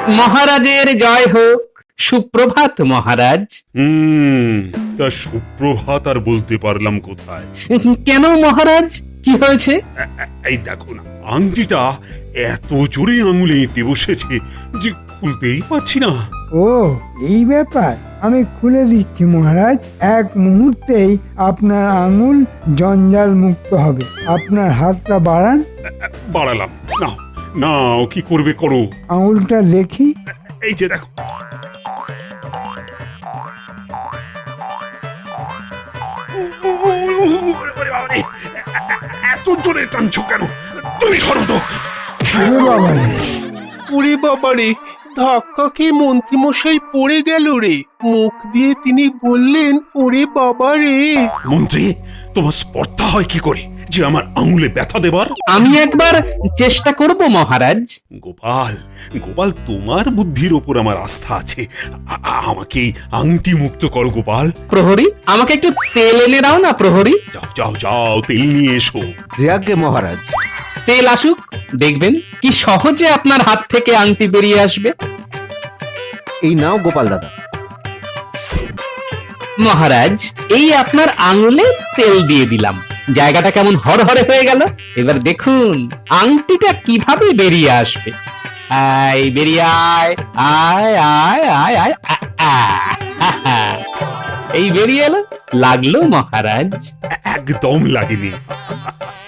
মহারাজের জয় হোক। সুপ্রভাত মহারাজ। তা সুপ্রভাত আর বলতে পারলাম কোথায়? কেন মহারাজ, কি হয়েছে? এই দেখো না, আংটিটা এত জোরে আঙুলে এঁটে বসেছে যে খুলতেই পারছি না। ও, এই ব্যাপার। আমি খুলে দিচ্ছি মহারাজ। এক মুহূর্তেই আপনার আঙুল জঞ্জাল মুক্ত হবে। আপনার হাতটা বাড়ান। বাড়ালাম না, না ও কি করবে করো। আঙুলটা দেখি। এই যে দেখো। ওরে বাবারে, এত জোরে টানছো কেন? তুমি ধরো তো। ওরে বাবারে, ওরে বাবারে, ধাক্কা খেয়ে মন্ত্রীমশাই পড়ে গেল রে। মুখ দিয়ে তিনি বললেন, ওরে বাবা রে। মন্ত্রী, তোমার স্পর্ধা হয় কি করে যে আমার আঙুলে ব্যথা দেবার? আমি একবার চেষ্টা করব মহারাজ। গোপাল, গোপাল, তোমার বুদ্ধির ওপর আমার আস্থা আছে। আমাকে এই আংটি মুক্ত করো গোপাল। প্রহরী, আমাকে একটু তেল এনে দাও না প্রহরী। যাও যাও যাও, তেল নিয়ে এসো। যে আজ্ঞে মহারাজ। তেল আসুক, দেখবেন কি সহজে আপনার হাত থেকে আংটি বেরিয়ে আসবে। এই নাও গোপাল দাদা। মহারাজ, এই আপনার আঙুলে তেল দিয়ে দিলাম। জায়গাটা কেমন হরহরে হয়ে গেল। এবার দেখুন আংটিটা কিভাবে বেরিয়ে আসবে। আয় বেরিয়ে আয়, আয় আয় আয় আয় এই বেরিয়ে এলো। লাগলো মহারাজ? একদম লাগেনি।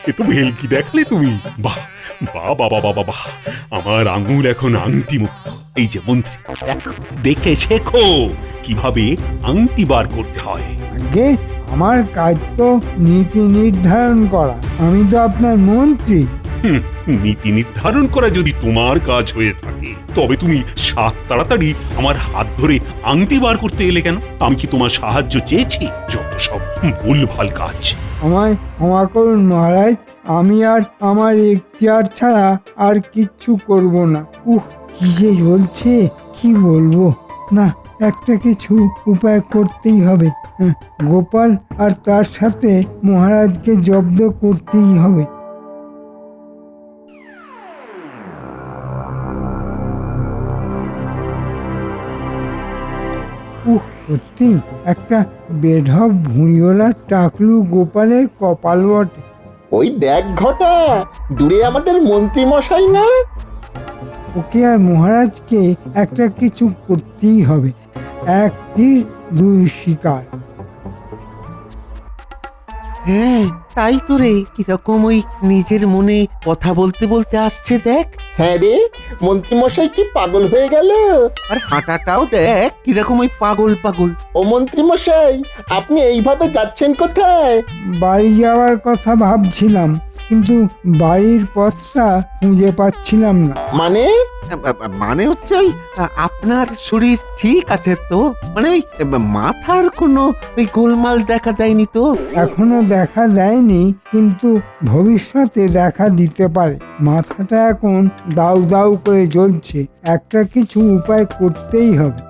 এ তো ভেলকি দেখলে তুমি। বাহ বাহ বাবা বাবা বাহ, আমার আঙুল এখন আংটি মুক্ত। এই যে মন্ত্রী, দেখে শেখো কিভাবে আংটি বার করতে হয়। আগে আমার কাজ তো নীতি নির্ধারণ করা। আমি তো আপনার মন্ত্রী। নীতি নির্ধারণ করা যদি তোমার কাজ হয়ে থাকে, তবে তুমি সাত তাড়াতাড়ি আমার হাত ধরে আংটি বার করতে এলে কেন? আমি কি তোমার সাহায্য চেয়েছি? যত সব ভুলভাল কাজ। আমায় ক্ষমা করুন মহারাজ। আমি আর আমার এখতিয়ার ছাড়া আর কিচ্ছু করব না। কি যে চলছে, কি বলবো। না, একটা কিছু উপায় করতেই হবে। গোপাল আর তার সাথে মহারাজকে জব্দ করতেই হবে। সত্যি একটা বেঢপ ভুঁড়িওয়ালা টাকলু গোপালের কপাল বটে। ওই দেখ ঘটা, দূরে আমাদের মন্ত্রী মশাই না? ওকে আর মহারাজকে একটা কিছু করতেই হবে। এক তীর দুই শিকার। হ্যাঁ, তাই তো রে। কিরকম ওই নিজের মনে কথা বলতে বলতে আসছে দেখ। হ্যাঁ রে, মন্ত্রী মশাই কি পাগল হয়ে গেল? আর হাঁটাটাও দেখ কিরকম ওই পাগল পাগল। ও মন্ত্রী মশাই, আপনি এইভাবে যাচ্ছেন কোথায়? বাড়ি যাওয়ার কথা ভাবছিলাম, কিন্তু বাড়ির পথটা খুঁজে পাচ্ছিলাম না। মানে? মানে হচ্ছে ওই আপনার শরীর ঠিক আছে তো? মানে ওই মাথার কোনো ওই গোলমাল দেখা যায়নি তো? এখনো দেখা দেয়নি, কিন্তু ভবিষ্যতে দেখা দিতে পারে। মাথাটা এখন দাউ দাউ করে জ্বলছে। একটা কিছু উপায় করতেই হবে।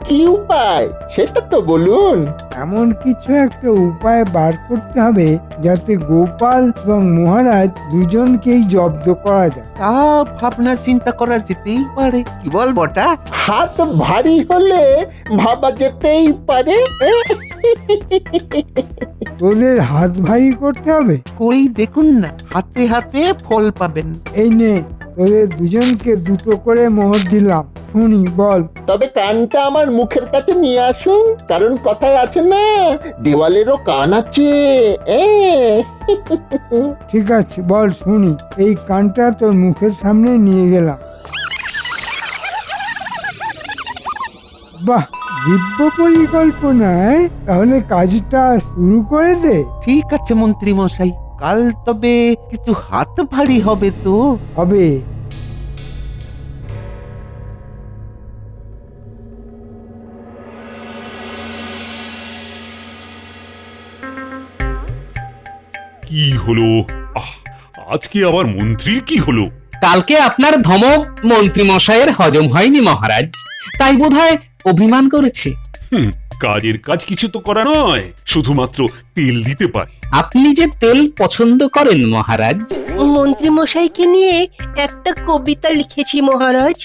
কি উপায় সেটা তো বলুন। এমন কিছু একটা উপায় বার করতে হবে যাতে গোপাল এবং মহারাজ দুজনকেই জব্দ করা যায়। তা ভাবনা চিন্তা করা যেতেই পারে, কি বল বটা? হাত ভারী হলে ভাবা যেতেই পারে। তোদের হাত ভারী করতে হবে। করেই দেখুন না, হাতে হাতে ফল পাবেন। এই নে, তোদের দুজনকে দুটো করে মোহর দিলাম। শুনি, বল। তবে কানটা আমার মুখের কাছে নিয়ে আসুন, কারণ কথায় আছে না, দেওয়ালেরও কান আছে। ঠিক আছে, বল শুনি। এই কানটা তোর মুখের সামনে নিয়ে গেলাম। বাহ, দিব্য পরিকল্পনায়। তাহলে কাজটা শুরু করে দে। ঠিক আছে মন্ত্রী মশাই, কাল তবে কিছু হাত ভারী হবে তো? হবে। কি হলো? আজকে আবার মন্ত্রীর কি হলো? কালকে আপনার ধমক মন্ত্রী মশাইয়ের হজম হয়নি মহারাজ, তাই বোধহয় অভিমান করেছে। কাজের কাজ কিছু তো করা নয়, শুধুমাত্র তেল দিতে পারি। আপনি যে তেল পছন্দ করেন মহারাজ, মন্ত্রী মশাইকে নিয়ে একটা কবিতা লিখেছি মহারাজ,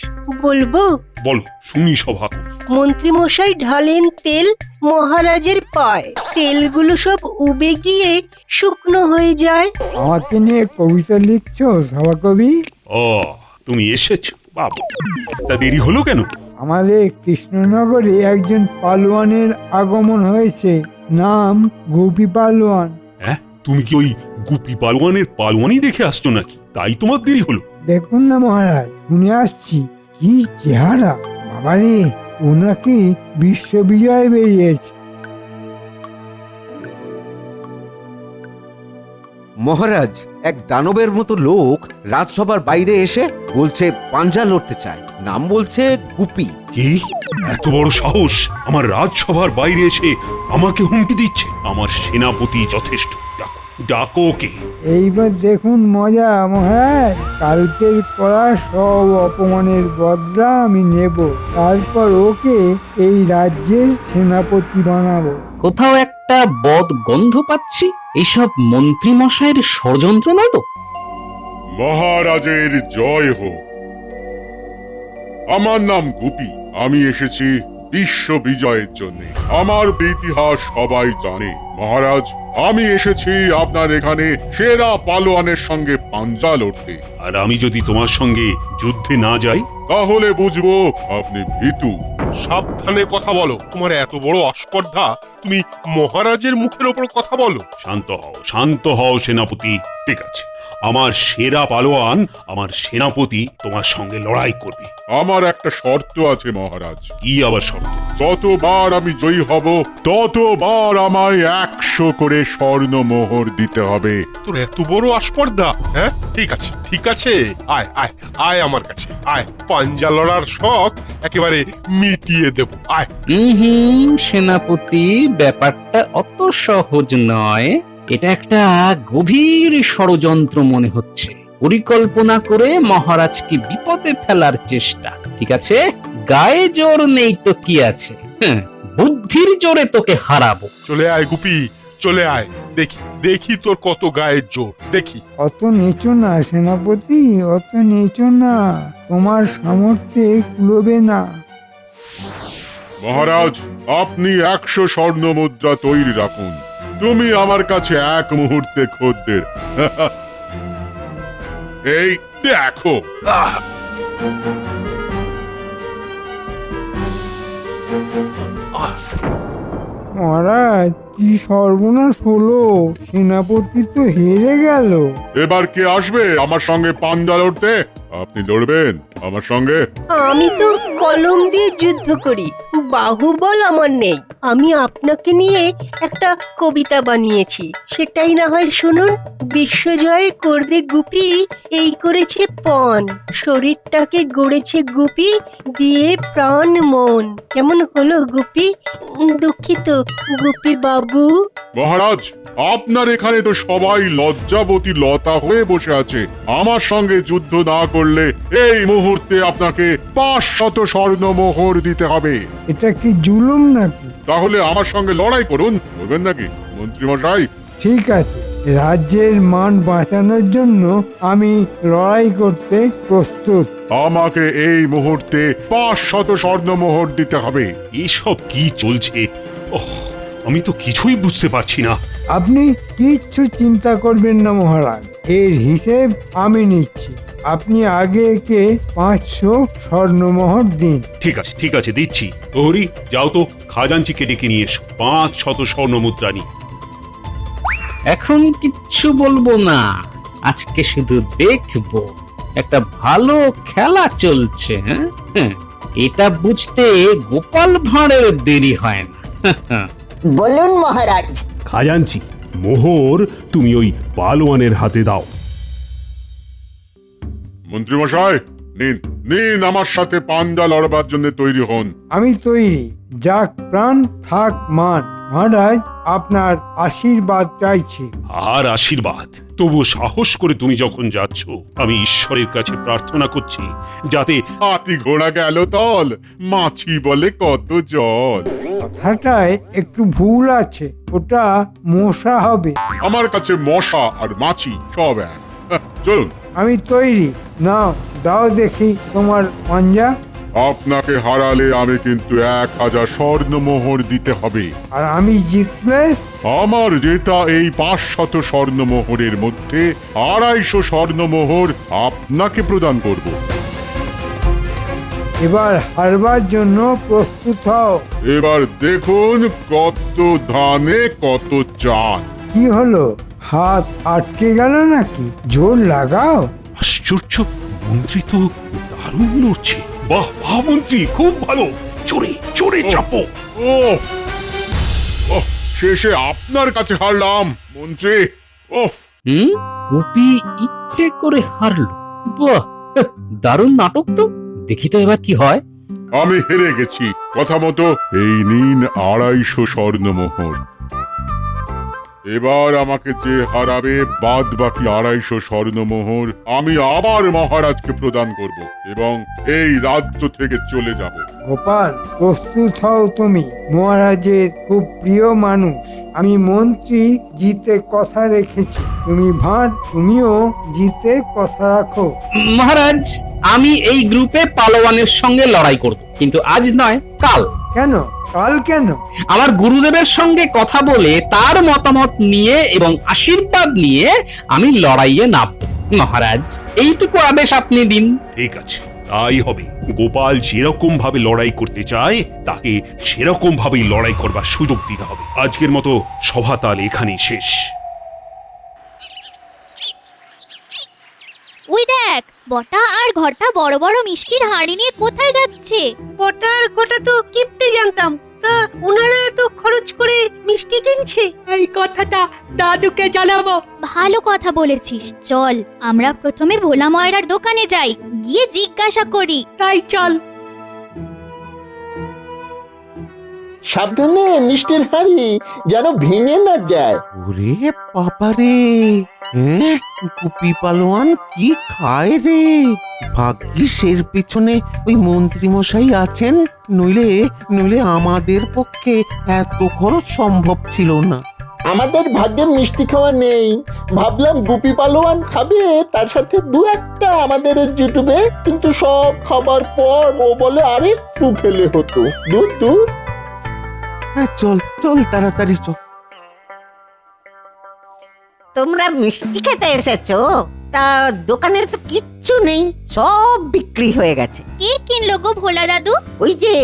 বলবো? বলো, শুনি সভা করি। মন্ত্রী মশাই ঢালেন তেল মহারাজের পায়, তেলগুলো সব উবে গিয়ে শুকনো হয়ে যায়। আমাকে নিয়ে কবিতা লিখছো সভাকবি? ও, তুমি এসেছো বাবু, তা দেরি হলো কেন? আমাদের কৃষ্ণনগরে একজন পালোয়ানের আগমন হয়েছে, নাম গোপী পালোয়ান। হ্যাঁ, তুমি কি ওই গুপি পালোয়ানের পালোয়ানই দেখে আসছো নাকি? তাই তোমার দেরি হলো? দেখুন না মহারাজ, শুনে আসছি, কি চেহারা! বাবারে, ওনাকে বিশ্ববিজয় বেরিয়েছে। মহারাজ, এক দানবের মতো লোক রাজসভার বাইরে এসে বলছে পাঞ্জা লড়তে চায়, নাম বলছে গুপি। কি এত বড় সাহস আমার রাজসভার বাইরে এসে আমাকে হুমকি দিচ্ছে? আমার সেনাপতি যথেষ্ট, ডাকো ডাকো ওকে। এইবার দেখুন মজা মহারাজ, কালকের করা সব অপমানের বদলা আমি নেব, তারপর ওকে এই রাজ্যের সেনাপতি বানাবো। কোথাও একটা বদ গন্ধ পাচ্ছি। এইসব মন্ত্রী মশাইয়ের ষড়যন্ত্র না তো? মহারাজের জয় হোক। আমার নাম গুপি, আমি এসেছি বিশ্ব বিজয়ের জন্য। আমার ইতিহাস সবাই জানে মহারাজ, আমি এসেছি আপনার এখানে সেরা পালোয়ানের সঙ্গে পাঞ্জা লড়তে। আর আমি যদি তোমার সঙ্গে যুদ্ধে না যাই? তাহলে বুঝবো আপনি ভীতু। সাবধানে কথা বলো, তোমার এত বড় আস্পর্ধা, তুমি মহারাজের মুখের ওপর কথা বলো। শান্ত হও সেনাপতি। ঠিক আছে, আমার সেরা পালোয়ান, আমার সেনাপতি তোমার সঙ্গে লড়াই করবে। আমার একটা শর্ত আছে মহারাজ। কি আবার শর্ত? যতবার আমি জয়ী হব ততবার আমায় 100 করে স্বর্ণ মোহর দিতে হবে। তোর এত বড় আস্পর্ধা? হ্যাঁ, ঠিক আছে ঠিক আছে, আয় আয় আয় আমার কাছে আয়, পাঞ্জা লড়ার শখ একেবারে মিটিয়ে দেব, আয়। সেনাপতি, ব্যাপারটা অত সহজ নয়। এটা একটা গভীর ষড়যন্ত্র মনে হচ্ছে। পরিকল্পনা করে মহারাজকে বিপদে ফেলার চেষ্টা। ঠিক আছে, গায়ে জোর নেই তো কি আছে, বুদ্ধির জোরে তোকে হারাবো। চলে আয় গুপি, চলে আয়, দেখি দেখি তোর কত গায়ের জোর, দেখি। অত নিচু না সেনাপতি, অত নিচু না, তোমার সামর্থ্যে কুলোবে না। মহারাজ, আপনি 100 স্বর্ণ মুদ্রা তৈরি রাখুন। তুমি আমার কাছে এক মুহূর্তে খদ্দের। এই দেখো। মহারাজ, কি সর্বনাশ হলো! সেনাপতি তো হেরে গেল। এবার কে আসবে আমার সঙ্গে পাঞ্জা লড়তে? আপনি লড়বেন আমার সঙ্গে? আমি তো কলম দিয়ে যুদ্ধ করি, বাহুবল আমার নেই। আমি আপনাকে নিয়ে একটা কবিতা বানিয়েছি, সেটাই না হয় শুনুন। বিশ্বজয় করবে গুপি, এই করেছে পণ, শরীরটাকে গড়েছে গুপি, দিয়ে প্রাণ মন। কেমন হলো গুপি? দুঃখিত গুপি বাবু। মহারাজ, আপনার এখানে তো সবাই লজ্জাবতী লতা হয়ে বসে আছে। আমার সঙ্গে যুদ্ধ না করলে এই মুহূর্তে আপনাকে 500 স্বর্ণ মোহর দিতে হবে। এটা কি জুলুম নাকি? তাহলে আমার সঙ্গে লড়াই করুন, বলবেন নাকি মন্ত্রী মশাই? ঠিক আছে, রাজ্যের মান বাঁচানোর জন্য আমি লড়াই করতে প্রস্তুত। আমাকে এই মুহূর্তে 500 স্বর্ণ মোহর দিতে হবে। এসব কি চলছে? আমি তো কিছুই বুঝতে পারছি না। আপনি কিচ্ছু চিন্তা করবেন না মহারাজ, এর হিসেব আমি নিচ্ছি। আপনি আগে একে 500 স্বর্ণমোহর দিন। ঠিক আছে দিচ্ছি। প্রহরী, যাও তো খাজাঞ্চিকে ডেকে নিয়ে এসো, 500 স্বর্ণ মুদ্রা নিয়ে। এখন কিচ্ছু বলবো না, আজকে শুধু দেখবো। একটা ভালো খেলা চলছে। এটা বুঝতে গোপাল ভাঁড়ের দেরি হয় না। বলুন মহারাজ। খাজাঞ্চি, মোহর তুমি ওই পালোয়ানের হাতে দাও। মন্ত্রী মশাই, নিন নিন, আমার সাথে পাঞ্জা লড়বার জন্য তৈরি হন। আমি তৈরি, যাক প্রাণ থাক মান। মহারাজ, আপনার আশীর্বাদ চাইছি। আর আশীর্বাদ? তবু সাহস করে তুমি যখন যাচ্ছ, আমি ঈশ্বরের কাছে প্রার্থনা করছি যাতে হাতি ঘোড়া গেল তল, মাছি বলে কত জল। কথাটায় একটু ভুল আছে, ওটা মশা হবে। আমার কাছে মশা আর মাছি সব এক। চলুন, আমি তৈরি। নাও, দাও দেখি তোমার পাঞ্জা। আপনাকে হারালে আমি কিন্তু 1000 স্বর্ণমোহর দিতে হবে। আর আমি জিতলে? আমার জেতা এই 500 স্বর্ণমোহরের মধ্যে 250 স্বর্ণমোহর আপনাকে প্রদান করব। এবার হারবার জন্য প্রস্তুত হও। এবার দেখুন কত ধানে কত চাল। কি হলো, হাত আটকে গেল নাকি? জোর লাগাও। আশ্চর্য, মন্ত্রী তো দারুণ লড়ছে। বাহ বাহ মন্ত্রী, খুব ভালো। চড়ে চড়ে চাপো। ওহ, ওহ, শেষে আপনার কাছে হারলাম মন্ত্রী। ওহ, গোপী ইচ্ছে করে হারলো। বাহ, দারুণ নাটক তো। দেখি তো এবার কি হয়। আমি হেরে গেছি। কথা মতো এই নিন 250 স্বর্ণমোহর। এবার আমাকে যে হারাবে বাদ বাকি 250 স্বর্ণমোহর আমি আবার মহারাজকে প্রদান করব এবং এই রাজ্য থেকে চলে যাব। গোপাল, প্রস্তুত হও তুমি। মহারাজের খুব প্রিয় মানুষ। আমি মন্ত্রী, জিতে কথা রেখেছি। তুমি ভাঁড়, তুমিও জিতে কথা রাখো। মহারাজ, আমি এই গ্রুপে পালোয়ানের সঙ্গে লড়াই করব, কিন্তু আজ নয়, কাল। কেন? কাল কেন? আমার গুরুদেবের সঙ্গে কথা বলে তার মতামত নিয়ে এবং আশীর্বাদ নিয়ে আমি লড়াইয়ে নামব। মহারাজ, এইটুকু আদেশ আপনি দিন। ঠিক আছে, তাই হবে। গোপাল যেরকম ভাবে লড়াই করতে চায় তাকে সেরকম ভাবেই লড়াই করবার সুযোগ দিতে হবে। আজকের মতো সভা তাল এখানেই শেষ। ওই দেখ, বটা আর ঘটা বড় বড় মিষ্টির হাঁড়ি নিয়ে কোথায় যাচ্ছে? পটার গোটা তো কিপতে জানতাম, তা ওনারা এত খরচ করে মিষ্টি কিনছে। এই কথাটা দাদুকে জানাবো। ভালো কথা বলেছিস, চল আমরা প্রথমে ভোলা ময়রার দোকানে যাই, গিয়ে জিজ্ঞাসা করি। তাই চল। সাবধানে মিষ্টির হাঁড়ি যেন ভেঙে না যায়। ওরে বাবারে, হ্যাঁ, গুপি পালোয়ান কি খায় রে? ভাগ্যিস এর পিছনে ওই মন্ত্রী মশাই আছেন, নইলে নইলে আমাদের পক্ষে এত খরচ সম্ভব ছিল না। আমাদের ভাগ্যে মিষ্টি খাওয়া নেই। ভাবলাম গুপি পালোয়ান খাবে, তার সাথে দু একটা আমাদের জুটবে, কিন্তু সব খাবার পর ও বলে আরেকটু খেলে হতো। দূর দূর। হ্যাঁ, চল চল তাড়াতাড়ি চল। তোমরা মিষ্টি খেতে এসেছো? তা দোকানে তো কিচ্ছু নেই, সব বিক্রি হয়ে গেছে। কে কিনলো গো ভোলা দাদু? ওই যে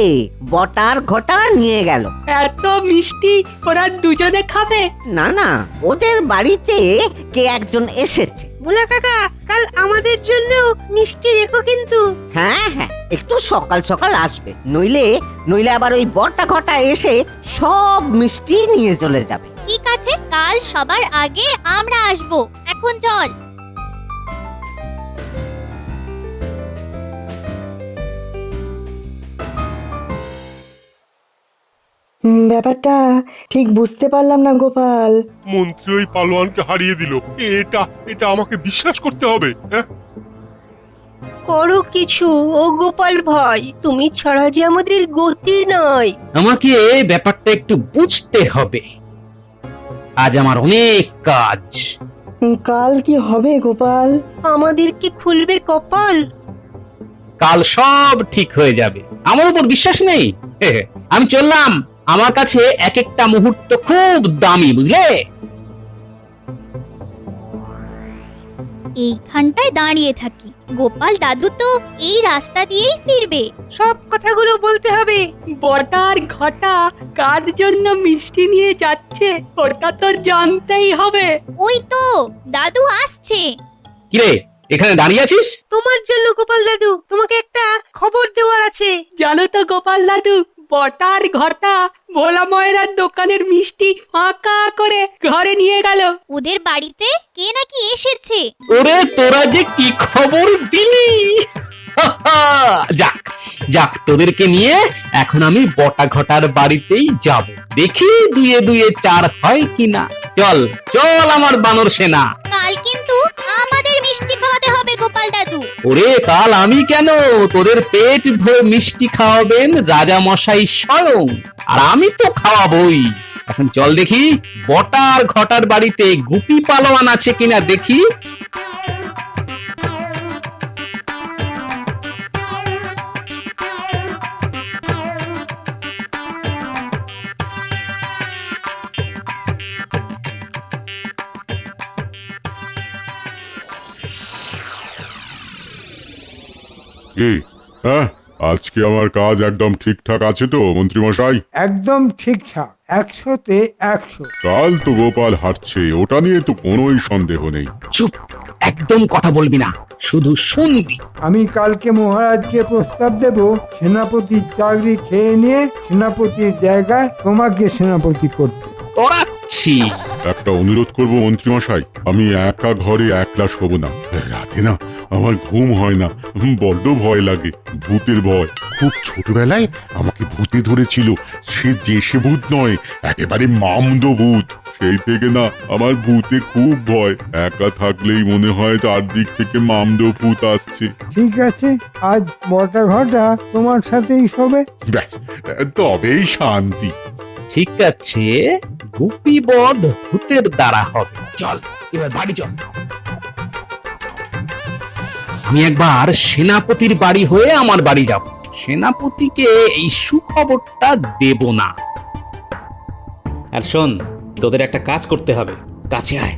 বটার ঘটা নিয়ে গেল। এত মিষ্টি ওরা দুজনে খাবে? না না, ওদের বাড়িতে কে একজন এসেছে। ভোলা কাকা, কাল আমাদের জন্য মিষ্টি রেখো কিন্তু। হ্যাঁ হ্যাঁ, একটু সকাল সকাল আসবে, নইলে নইলে আবার ওই বটা ঘটা এসে সব মিষ্টি নিয়ে চলে যাবে। ঠিক আছে, কাল সবার আগে আমরা আসবো। এখন চল। ব্যাপারটা ঠিক বুঝতে পারলাম না গোপাল। মন্ত্রী ওই পালোয়ানকে হারিয়ে দিল। এটা এটা আমাকে বিশ্বাস করতে হবে। হ্যাঁ, করো কিছু, ও গোপাল ভাই, তুমি ছাড়া যে আমাদের গতি নয়। আমাকে ব্যাপারটা একটু বুঝতে হবে। আজ আমার অনেক কাজ। কাল কি হবে গোপাল? আমাদের কি খুলবে কপাল? কাল সব ঠিক হয়ে যাবে। আমার উপর বিশ্বাস নেই? আমি চললাম। আমার কাছে এক একটা মুহূর্ত খুব দামি, বুঝলে? এইখানটায় দাঁড়িয়ে থাকি। গোপাল দাদু তো এই রাস্তা দিয়েই ফিরবে। সব কথাগুলো বলতে হবে। বটার ঘটা কার জন্য মিষ্টি নিয়ে যাচ্ছে ওটা তো জানতেই হবে। ওই তো দাদু আসছে। কিরে, এখানে দাঁড়িয়ে আছিস? তোমার জন্য গোপাল দাদু, তোমাকে একটা খবর দেওয়ার আছে। জানো তো গোপাল দাদু, বটার ঘটা ভোলা ময়রার দোকানের মিষ্টি আঁকা করে ঘরে নিয়ে গেল। ওদের বাড়িতে কে নাকি এসেছে। ওরে, তোরা যে কি খবর দিলি! যাক যাক, তোদেরকে নিয়ে এখন আমি বটা ঘটার বাড়িতেই যাব। দেখি দুয়ে দুয়ে চার হয় কিনা। চল চল আমার বানর সেনা। কাল কিন্তু আমাদের মিষ্টি খাওয়াতে হবে গোপাল। গোপাল দাদু। ওরে কাল আমি কেন, তোদের পেট ভরে মিষ্টি খাওয়াবেন রাজা মশাই স্বয়ং, আর আমি তো খাওয়াবই। এখন চল দেখি বটা আর ঘটার বাড়িতে গুপি পালোয়ান আছে কিনা দেখি। এই হ্যাঁ, আজকে আমার কাজ একদম ঠিকঠাক আছে তো মন্ত্রী মশাই? একদম ঠিকঠাক, 100-তে 100। কাল তো গোপাল হারছে, ওটা নিয়ে তো কোনোই সন্দেহ নেই। চুপ, একদম কথা বলবি না, শুধু শুনবি। আমি কালকে মহারাজকে প্রস্তাব দেব, সেনাপতির চাকরি খেয়ে নিয়ে সেনাপতির জায়গায় তোমাকে সেনাপতি করতে। করাচ্ছি। একটা অনুরোধ করব মন্ত্রী মশাই, আমি একা ঘরে একলা শোবো না। রাতে না আমার ঘুম হয় না, বড্ড ভয় লাগে, ভূতের ভয়। খুব ছোটবেলায় আমাকে ভূতে ধরেছিল, সে ভূত নয়, একেবারে মামদ ভূত। সেই থেকে না আমার ভূতে খুব ভয়। একা থাকলেই মনে হয় চারদিক থেকে মামদ ভূত আসছে। ঠিক আছে, আজ বটা ঘটা তোমার সাথেই শোবে। ব্যাস, তবেই শান্তি। ঠিক আছে, গুপি বধ ভূতের দ্বারা হবে। চল এবার বাড়ি চল। আমি একবার সেনাপতির বাড়ি হয়ে আমার বাড়ি যাব। সেনাপতিকে এই সুখবরটা দেব না। আর শোন, তোদের একটা কাজ করতে হবে, কাছে আয়।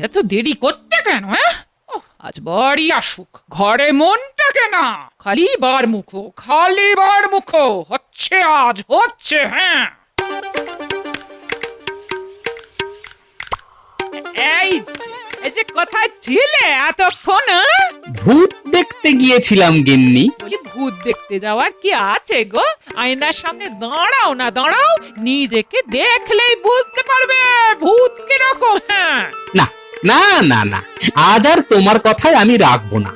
এত দেরি করতে কেন? আজ বাড়ি আসুক, ঘরে মনটা কেন? খালি বার মুখো, খালি বার মুখো হচ্ছে, আজ হচ্ছে। হ্যাঁ, এই যে কোথায় ছিলে এতক্ষণ? ভূত দেখতে গিয়েছিলাম গিন্নি। বলি ভূত দেখতে যাওয়ার কি আছে গো? আয়নার সামনে দাঁড়াও না, দাঁড়াও, নিজেকে দেখলেই বুঝতে পারবে ভূত কিরকম। হ্যাঁ, না না না না, আজ আর তোমার কথায় আমি রাখবো না।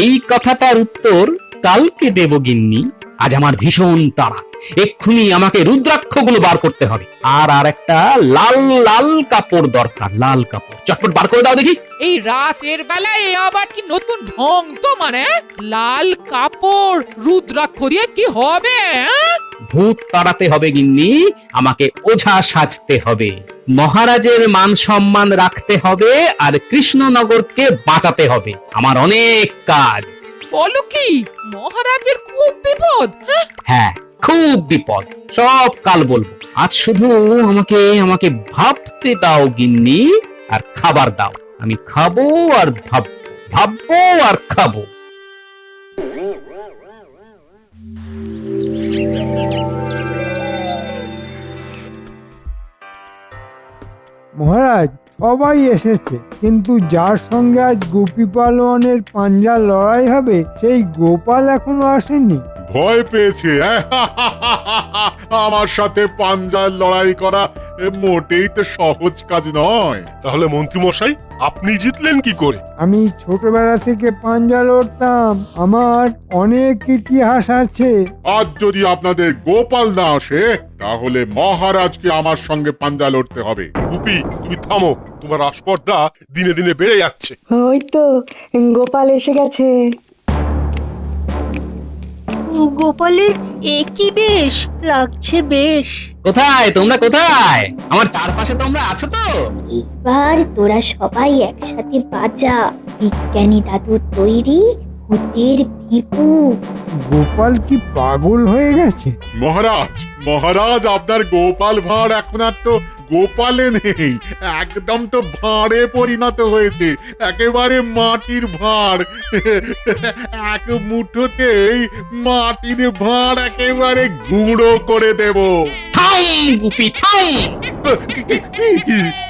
এই কথাটার উত্তর কালকে দেব গিন্নি। আজ আমার ভীষণ তাড়া, এক্ষুনি আমাকে রুদ্রাক্ষগুলো বার করতে হবে। আর একটা লাল লাল কাপড় দরকার, লাল কাপড়। চটপট বার করে দাও দেখি। এই রাতের বেলায় এ আবার কি নতুন ঢং তো? মানে লাল কাপড় রুদ্রাক্ষ দিয়ে কি হবে? ভূত তাড়াতে হবে গিন্নি, আমাকে ওঝা সাজতে হবে, মহারাজের মান সম্মান রাখতে হবে, আর কৃষ্ণনগরকে বাঁচাতে হবে। আমার অনেক কাজ। বলো কি, মহারাজের খুব বিপদ? হ্যাঁ, খুব বিপদ, সব কাল বলবো। আজ শুধু আমাকে ভাবতে দাও গিন্নি, আর খাবার দাও। আমি খাবো আর ভাববো আর খাবো। মহারাজ, সবাই এসেছে, কিন্তু যার সঙ্গে আজ গুপি পালোয়ানের পাঞ্জা লড়াই হবে সেই গোপাল এখনো আসেনি। ভয় পেয়েছে? আমার সাথে পাঞ্জার লড়াই করা মোটেই তো সহজ কাজ নয়। তাহলে মন্ত্রী মশাই, আপনি জিতলেন কি করে? আমি ছোটবেলা থেকে পাঞ্জা লড়তাম, আমার অনেক ইতিহাস আছে। আজ যদি আপনাদের গোপাল না আসে, তাহলে মহারাজকে আমার সঙ্গে পাঞ্জা লড়তে হবে। গুপি, তুমি থামো, তোমার আসপর্দা দিনে দিনে বেড়ে যাচ্ছে। ওই তো গোপাল এসে গেছে। গোপালের একই বেশ লাগছে, বেশ। কোথায় তোমরা, কোথায়? আমার চারপাশে তোমরা আছো তো? এবার তোরা সবাই একসাথে বাজা, বিজ্ঞানী দাদু তৈরি, ভূতের ভিপু। গোপাল কি পাগল হয়ে গেছে? মহারাজ আপনার গোপাল ভাঁড় এখন আর তো গোপালে নেই, একদম তো ভাঁড়ে পরিণত হয়েছে, একেবারে মাটির ভাঁড়। এক মুঠোতেই মাটির ভাঁড় একেবারে গুঁড়ো করে দেব। থাম গুপি, থাম।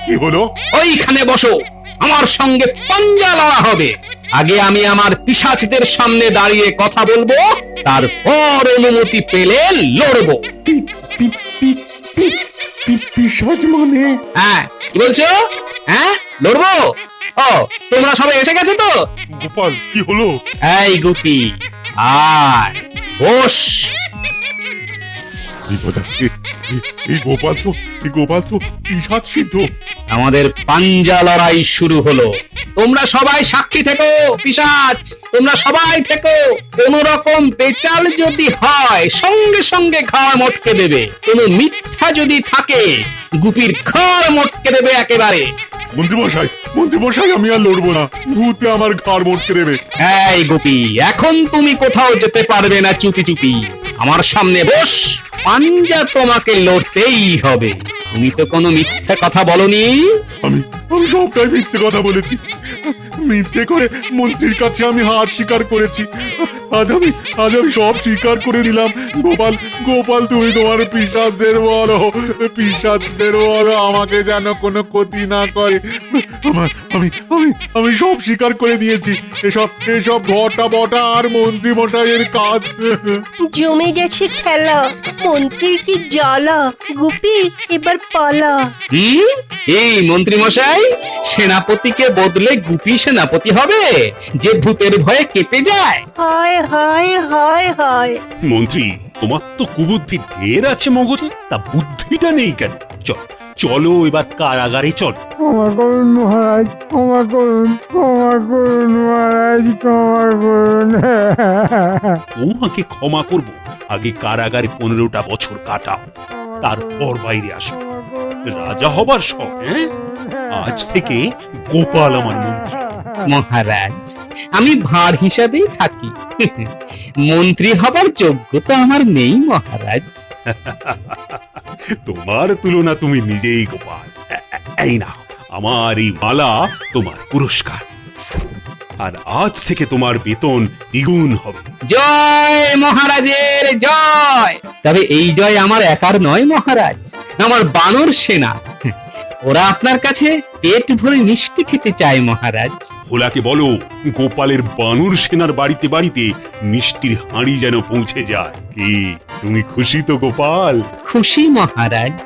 কি হলো? ওইখানে বসো, আমার সঙ্গে পাঞ্জা লড়া হবে। আগে আমি আমার পিশাচদের সামনে দাঁড়িয়ে কথা বলবো, তারপর অনুমতি পেলে লড়বো। পিশাচ মানে? হ্যাঁ, কি বলছো? হ্যাঁ, লড়বো? ও তোমরা সবাই এসে গেছো তো? গোপাল কি হলো? এই গুপি আয় বস। বিপদ আছে। এই গোপাল তো পিশাচ সিদ্ধ। আমাদের পাঞ্জা লড়াই শুরু হলো। তোমরা সবাই সাক্ষী থেকো। পিশাচ তোমরা সবাই থেকো। কোন রকম পেচাল যদি হয় সঙ্গে সঙ্গে ঘাড় মটকে দেবে। কোন মিথ্যা যদি থাকে গুপির ঘাড় মটকে দেবে একেবারে। মন্ত্রীমশাই আমি আর লড়বো না, ভূতে আমার ঘাড় মটকে দেবে। এই গুপি এখন তুমি কোথাও যেতে পারবে না চুপি চুপি। আমার সামনে বস। পাঞ্জা তোমাকে লড়তেই হবে। তুমি তো কোনো মিথ্যা কথা বলনি। আমি সবটাই মিথ্যে কথা বলেছি। মিথ্যে করে মন্ত্রীর কাছে আমি হার স্বীকার করেছি। আজ আমি সব স্বীকার করে নিলাম। গোপাল তুমি তোমার পিশাচদের বলো আমাকে যেন কোনো ক্ষতি না করে। আমি সব স্বীকার করে দিয়েছি। এসব ঘটা বটা আর মন্ত্রী মশাইয়ের কাজ। জমে গেছে খেলা, মন্ত্রীর কি জ্বালা। গুপি এবার পালা। এই মন্ত্রী মশাই, সেনাপতিকে বদলে গুপি সেনাপতি হবে যে ভূতের ভয়ে কেঁপে যায়? হায় হায় হায় হায়। মন্ত্রী তোমার তো কুবুদ্ধি ঢের আছে মগজে, তা বুদ্ধিটা নেই কেন? চলো এবার কারাগারে চল। ক্ষমা করুন মহারাজ, ক্ষমা করুন মহারাজ, ক্ষমা করুন। তোমাকে ক্ষমা করব, আগে কারাগারে 15টা বছর কাটাও, তারপর বাইরে আসবে। রাজা হবার শখ? আজ থেকে গোপাল আমার মন্ত্রী। মহারাজ আমি ভাঁড় হিসাবেই থাকি। মন্ত্রী হবার যোগ্যতা আমার নেই মহারাজ। তোমার তুলনা তুমি নিজেই গোপাল। এই না আমার এই মালা তোমার পুরস্কার, আর আজ থেকে তোমার বেতন দ্বিগুণ হবে। জয় মহারাজের জয়। তবে এই জয় আমার একার নয় মহারাজ, আমার বানর সেনা। ওরা আপনার কাছে পেট ভরে মিষ্টি খেতে চায় মহারাজ। ভোলাকে বলো গোপালের বানর সেনার বাড়িতে বাড়িতে মিষ্টির হাঁড়ি যেন পৌঁছে যায়। কি তুমি খুশি তো গোপাল? খুশি মহারাজ।